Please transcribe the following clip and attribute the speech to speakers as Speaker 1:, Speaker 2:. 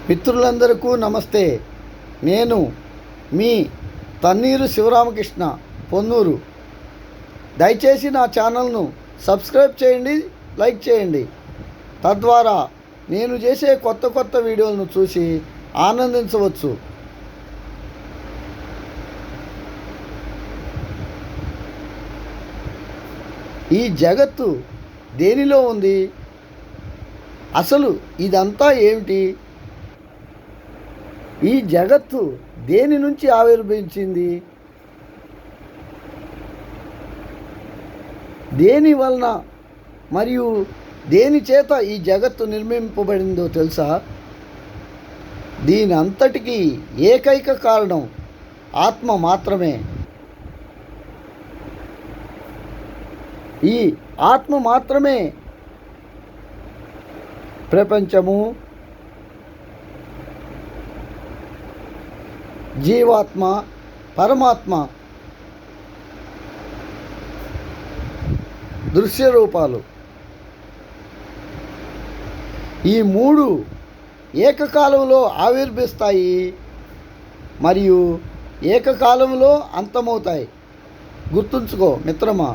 Speaker 1: మిత్రులందరికీ నమస్తే. నేను మీ తన్నీరు శివరామకృష్ణ పొన్నూరు. దయచేసి నా ఛానల్ను సబ్స్క్రైబ్ చేయండి, లైక్ చేయండి. తద్వారా నేను చేసే కొత్త వీడియోలను చూసి ఆనందించవచ్చు. ఈ జగత్తు దేనిలో ఉంది? అసలు ఇదంతా ఏమిటి? ఈ జగత్తు దేని నుంచి ఆవిర్భవించింది? దేని వలన మరియు దేని చేత ఈ జగత్తు నిర్మింపబడిందో తెలుసా? దీని అంతటికీ ఏకైక కారణం ఆత్మ మాత్రమే. ఈ ఆత్మ మాత్రమే ప్రపంచము, జీవాత్మ, పరమాత్మ దృశ్య రూపాలు. ఈ మూడు ఏకకాలంలో ఆవిర్భవిస్తాయి మరియు ఏకకాలంలో అంతమవుతాయి. గుర్తుంచుకో మిత్రమా.